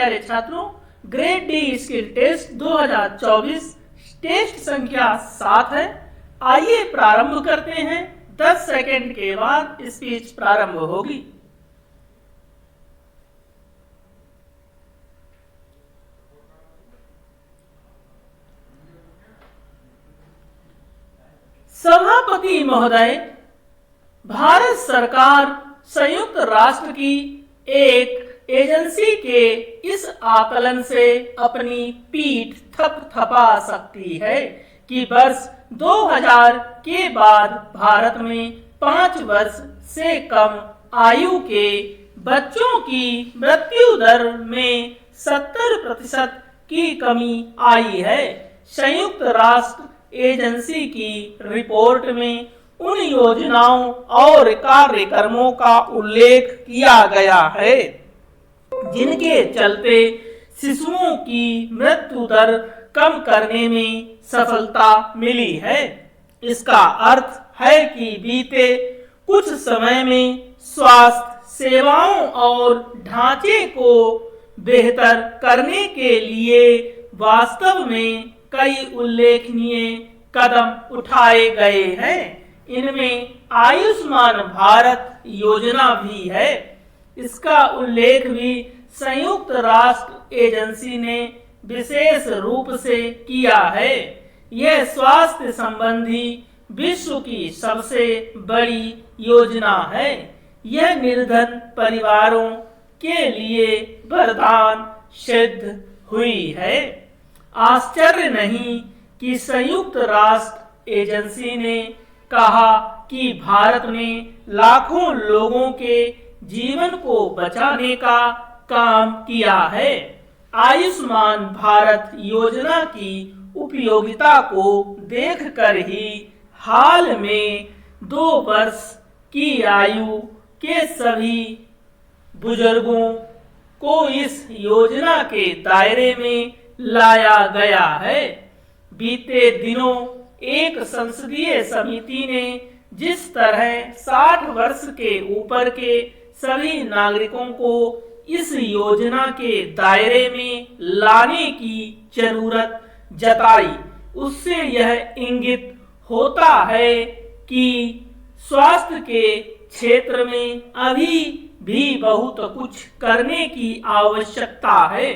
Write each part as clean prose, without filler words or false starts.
प्यारे छात्रों, grade D skill test 2024 test संख्या 7 है। आइए प्रारंभ करते हैं। 10 सेकंड के बाद स्पीच प्रारंभ होगी। सभापति महोदय, भारत सरकार संयुक्त राष्ट्र की एक एजेंसी के इस आकलन से अपनी पीठ थपथपा सकती है कि वर्ष 2000 के बाद भारत में 5 वर्ष से कम आयु के बच्चों की मृत्यु दर में 70% की कमी आई है। संयुक्त राष्ट्र एजेंसी की रिपोर्ट में उन योजनाओं और कार्यक्रमों का उल्लेख किया गया है जिनके चलते शिशुओं की मृत्यु दर कम करने में सफलता मिली है। इसका अर्थ है कि बीते कुछ समय में स्वास्थ्य सेवाओं और ढांचे को बेहतर करने के लिए वास्तव में कई उल्लेखनीय कदम उठाए गए हैं। इनमें आयुष्मान भारत योजना भी है। इसका उल्लेख भी संयुक्त राष्ट्र एजेंसी ने विशेष रूप से किया है। यह स्वास्थ्य संबंधी विश्व की सबसे बड़ी योजना है। यह निर्धन परिवारों के लिए वरदान सिद्ध हुई है। आश्चर्य नहीं कि संयुक्त राष्ट्र एजेंसी ने कहा कि भारत ने लाखों लोगों के जीवन को बचाने का काम किया है। आयुष्मान भारत योजना की उपयोगिता को देखकर ही हाल में 2 वर्ष की आयु के सभी बुजुर्गों को इस योजना के दायरे में लाया गया है। बीते दिनों एक संसदीय समिति ने जिस तरह 60 वर्ष के ऊपर के सभी नागरिकों को इस योजना के दायरे में लाने की जरूरत जताई, उससे यह इंगित होता है कि स्वास्थ्य के क्षेत्र में अभी भी बहुत कुछ करने की आवश्यकता है।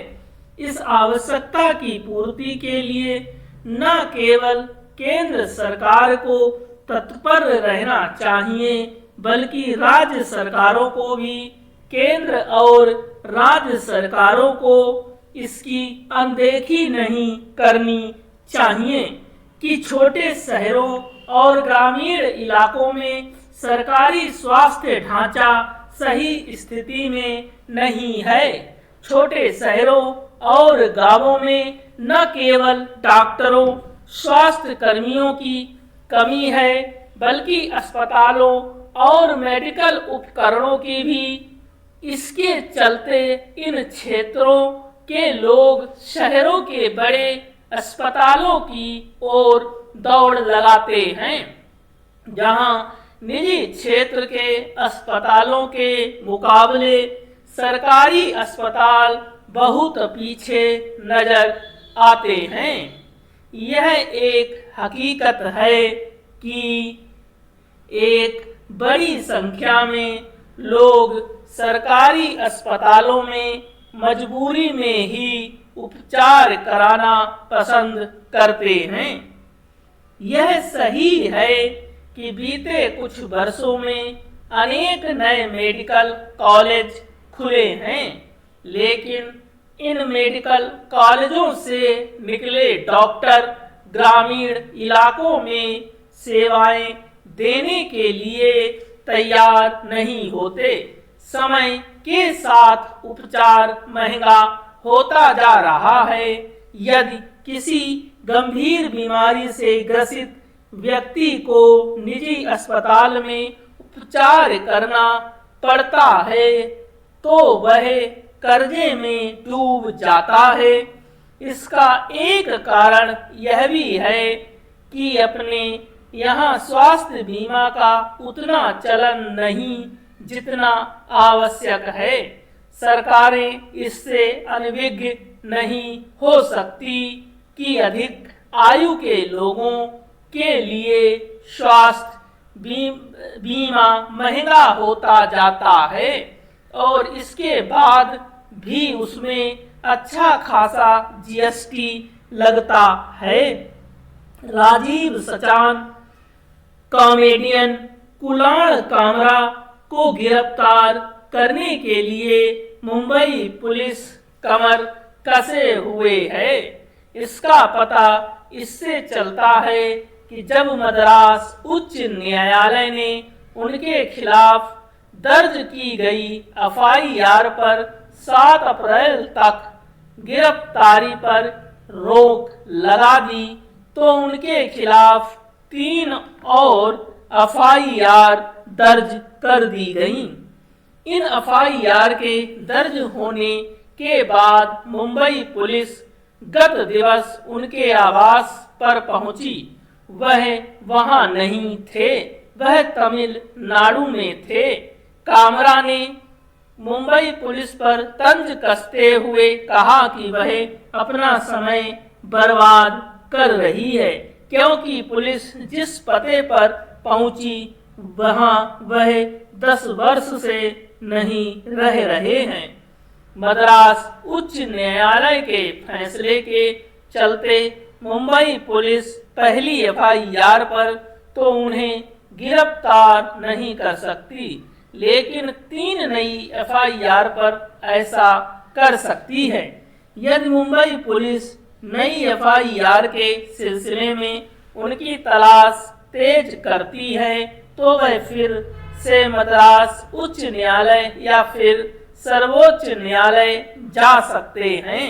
इस आवश्यकता की पूर्ति के लिए न केवल केंद्र सरकार को तत्पर रहना चाहिए, बल्कि राज्य सरकारों को भी केंद्र और राज्य सरकारों को इसकी अनदेखी नहीं करनी चाहिए कि छोटे शहरों और ग्रामीण इलाकों में सरकारी स्वास्थ्य ढांचा सही स्थिति में नहीं है। छोटे शहरों और गांवों में न केवल डॉक्टरों, स्वास्थ्य कर्मियों की कमी है, बल्कि अस्पतालों और मेडिकल उपकरणों की भी। इसके चलते इन क्षेत्रों के लोग शहरों के बड़े अस्पतालों की ओर दौड़ लगाते हैं, जहां निजी क्षेत्र के अस्पतालों के मुकाबले सरकारी अस्पताल बहुत पीछे नजर आते हैं। यह एक हकीकत है कि एक बड़ी संख्या में लोग सरकारी अस्पतालों में मजबूरी में ही उपचार कराना पसंद करते हैं। यह सही है कि बीते कुछ वर्षों में अनेक नए मेडिकल कॉलेज खुले हैं, लेकिन इन मेडिकल कॉलेजों से निकले डॉक्टर ग्रामीण इलाकों में सेवाएं देने के लिए तैयार नहीं होते। समय के साथ उपचार महंगा होता जा रहा है। यदि किसी गंभीर बीमारी से ग्रसित व्यक्ति को निजी अस्पताल में उपचार करना पड़ता है तो वह कर्जे में डूब जाता है। इसका एक कारण यह भी है कि अपने यहाँ स्वास्थ्य बीमा का उतना चलन नहीं जितना आवश्यक है। सरकारें इससे अनभिज्ञ नहीं हो सकती कि अधिक आयु के लोगों के लिए स्वास्थ्य बीमा महंगा होता जाता है और इसके बाद भी उसमें अच्छा खासा जीएसटी लगता है। राजीव सचान कॉमेडियन कुणाल कामरा को गिरफ्तार करने के लिए मुंबई पुलिस कमर कसे हुए है। इसका पता इससे चलता है कि जब मद्रास उच्च न्यायालय ने उनके खिलाफ दर्ज की गई एफआईआर पर 7 अप्रैल तक गिरफ्तारी पर रोक लगा दी तो उनके खिलाफ 3 और एफआईआर दर्ज कर दी गई। इन एफआईआर के दर्ज होने के बाद मुंबई पुलिस गत दिवस उनके आवास पर पहुंची। वह वहां नहीं थे, वह तमिलनाडु में थे। कामरा ने मुंबई पुलिस पर तंज कसते हुए कहा कि वह अपना समय बर्बाद कर रही है क्योंकि पुलिस जिस पते पर पहुंची वहां वह 10 वर्ष से नहीं रह रहे हैं। मद्रास उच्च न्यायालय के फैसले के चलते मुंबई पुलिस पहली एफआईआर पर तो उन्हें गिरफ्तार नहीं कर सकती, लेकिन 3 नई एफआईआर पर ऐसा कर सकती है। यदि मुंबई पुलिस नई एफआईआर के सिलसिले में उनकी तलाश तेज करती है तो वह फिर से मद्रास उच्च न्यायालय या फिर सर्वोच्च न्यायालय जा सकते हैं।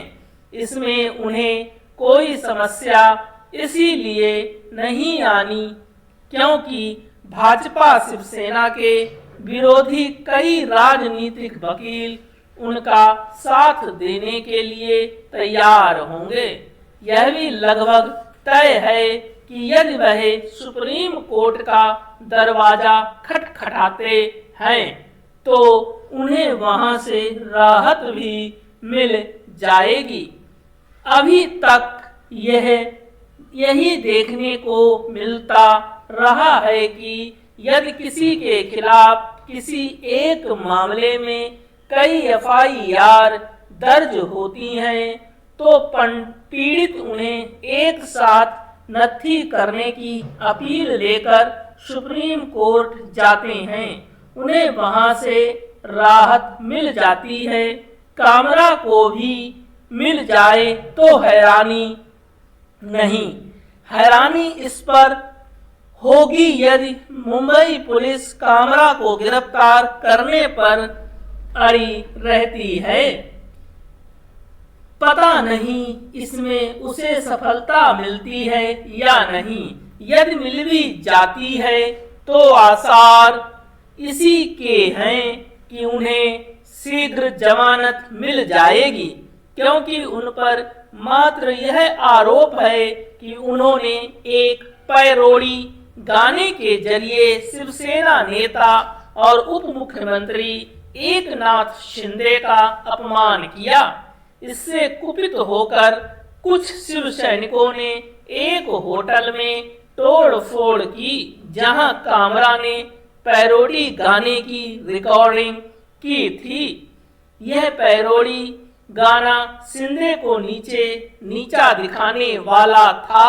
इसमें उन्हें कोई समस्या इसीलिए नहीं आनी क्योंकि भाजपा शिवसेना के विरोधी कई राजनीतिक वकील उनका साथ देने के लिए तैयार होंगे। यह भी लगभग तय है कि यदि वह सुप्रीम कोर्ट का दरवाजा खटखटाते हैं तो उन्हें वहां से राहत भी मिल जाएगी। अभी तक यही देखने को मिलता रहा है कि यदि किसी के खिलाफ किसी एक मामले में कई एफआईआर दर्ज होती हैं तो पीड़ित उन्हें एक साथ नत्थी करने की अपील लेकर सुप्रीम कोर्ट जाते हैं। उन्हें वहां से राहत मिल जाती है। कामरा को भी मिल जाए तो हैरानी नहीं। हैरानी इस पर होगी यदि मुंबई पुलिस कामरा को गिरफ्तार करने पर अड़ी रहती है। पता नहीं इसमें उसे सफलता मिलती है या नहीं। यदि मिल भी जाती है तो आसार इसी के हैं कि उन्हें शीघ्र जमानत मिल जाएगी क्योंकि उन पर मात्र यह आरोप है कि उन्होंने एक पैरोडी गाने के जरिए शिवसेना नेता और उप मुख्यमंत्री एकनाथ शिंदे का अपमान किया। इससे कुपित होकर कुछ शिव सैनिकों ने एक होटल में तोड़फोड़ की जहां कामरा ने पैरोडी गाने की रिकॉर्डिंग की थी। यह पैरोडी गाना शिंदे को नीचा दिखाने वाला था।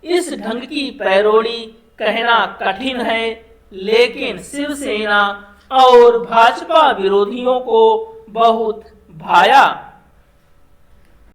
इस ढंग की पैरोडी कहना कठिन है, लेकिन शिवसेना और भाजपा विरोधियों को बहुत भाया।